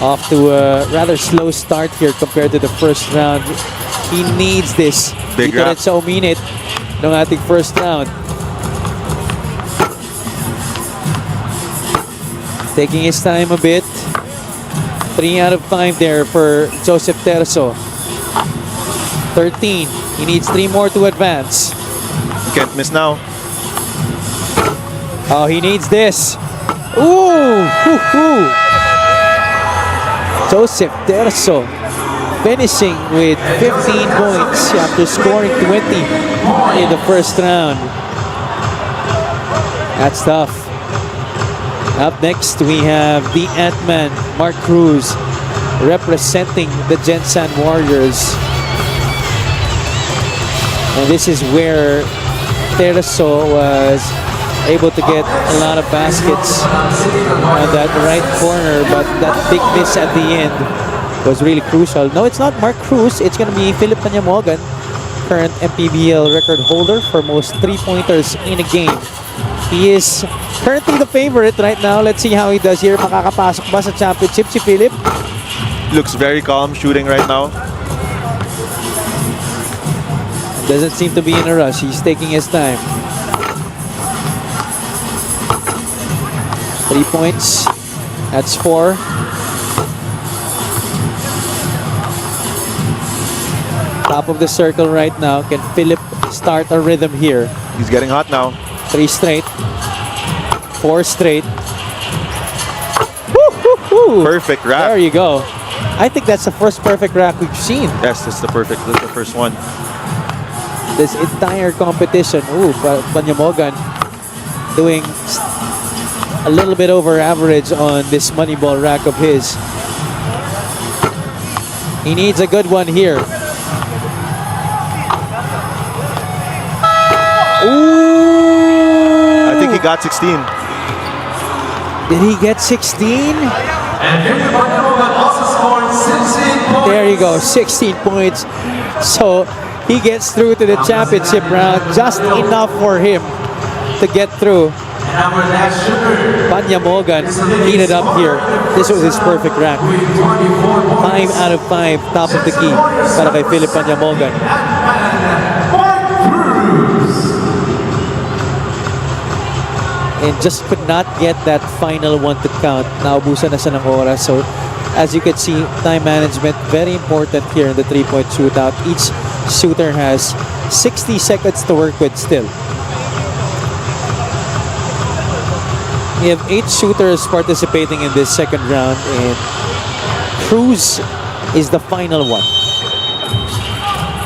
Off to a rather slow start here compared to the first round. He needs this. Big Dito rack. rin sa uminit ng ating first round. Taking his time a bit. 3 out of 5 there for Joseph Terzo. 13. He needs 3 more to advance. Can't miss now. Oh, he needs this. Ooh! Hoo-hoo. Joseph Terzo finishing with 15 points after scoring 20 in the first round. That's tough. Up next, we have the Ant-Man, Mark Cruz, representing the Gensan Warriors. And this is where Terzo was able to get a lot of baskets on that right corner, but that big miss at the end was really crucial. No, it's not Mark Cruz. It's going to be Philip Panyamogan, current Mpbl record holder for most 3-pointers in a game. He is currently the favorite right now. Let's see how he does here. Makakapasok ba sa championship si Philip? Looks very calm shooting right now. Doesn't seem to be in a rush. He's taking his time. 3 points. That's 4. Top of the circle right now. Can Philip start a rhythm here? He's getting hot now. 3 straight. 4 straight. Woo, woo, woo. Perfect There rack. you go. I think that's the first perfect rack we've seen Yes, that's the first one. this entire competition. Ooh, Panyamogan doing a little bit over average on this money ball rack of his. He needs a good one here. Ooh! I think he got 16. Did he get 16? There you go, 16 points. So he gets through to the championship round, just enough for him to get through. Panyamogan heated up here. This was his perfect rack. 5 out of 5, top of the key para kay Philip Panyamogan. And just could not get that final one to count. Naubusan na siya ng oras. So as you can see, time management very important here in the 3-point shootout. Each shooter has 60 seconds to work with still. We have 8 shooters participating in this second round, and Cruz is the final one.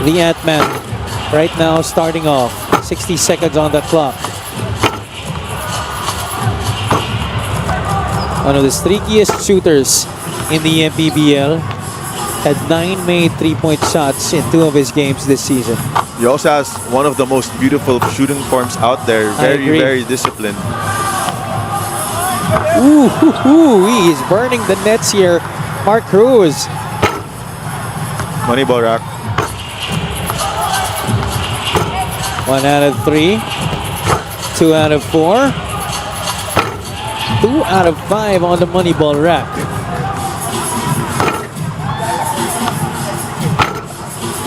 The Ant-Man right now starting off. 60 seconds on the clock. One of the streakiest shooters in the Mpbl. Had 9 made 3-point shots in 2 of his games this season. He also has one of the most beautiful shooting forms out there. I agree. Very disciplined. He is burning the nets here. Mark Cruz. Money ball rack. 1 out of 3. 2 out of 4. 2 out of 5 on the money ball rack.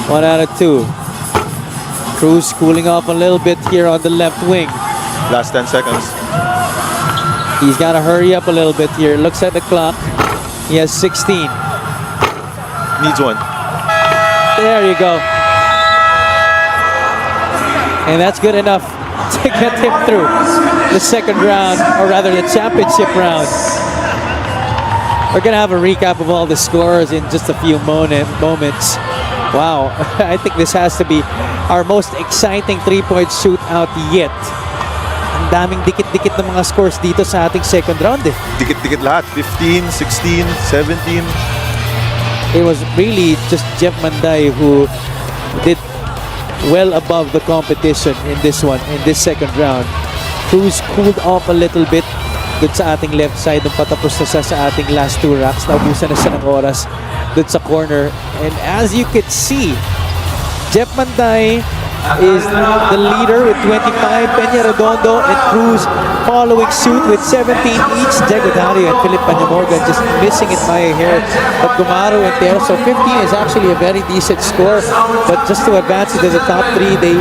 One out of 2. Cruz cooling off a little bit here on the left wing. Last 10 seconds. He's got to hurry up a little bit here. Looks at the clock. He has 16. Needs one. There you go. And that's good enough to get him through the second round, or rather the championship round. We're going to have a recap of all the scores in just a few moments. Wow, I think this has to be our most exciting 3-point shootout yet. Ang daming dikit-dikit na mga scores dito sa ating second round eh. Dikit-dikit lahat. 15, 16, 17. It was really just Jeff Manday who did well above the competition in this one, in this second round. Cruz cooled off a little bit dun sa ating left side nung patapos na siya sa ating last 2 racks. Naubusan na siya ng oras dun sa corner. And as you could see, Jeff Manday is the leader with 25, Peña Redondo and Cruz following suit with 17 each. Diego Dario and Philip Panyamorgan just missing it by a hair, but Gumaro and Terzo 15 is actually a very decent score, but just to advance into the top 3 they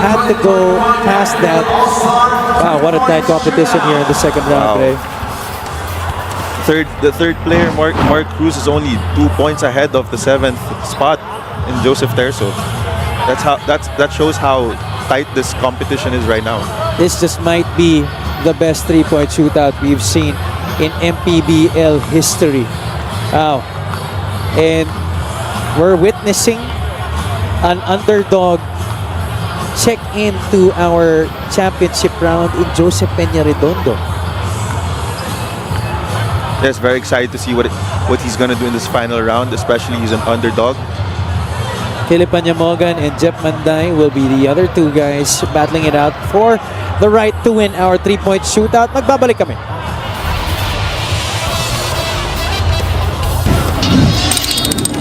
had to go past that. Wow, what a tight competition here in the second round today. The third player, Mark Cruz, is only 2 points ahead of the 7th spot in Joseph Terzo. That shows how tight this competition is right now. This just might be the best 3-point shootout we've seen in Mpbl history. Wow. And we're witnessing an underdog check into our championship round in Joseph Peña Redondo. Yes, very excited to see what he's gonna do in this final round, especially he's an underdog. Philip Panyamorgan and Jeff Manday will be the other 2 guys battling it out for the right to win our 3-point shootout. Magbabalik kami.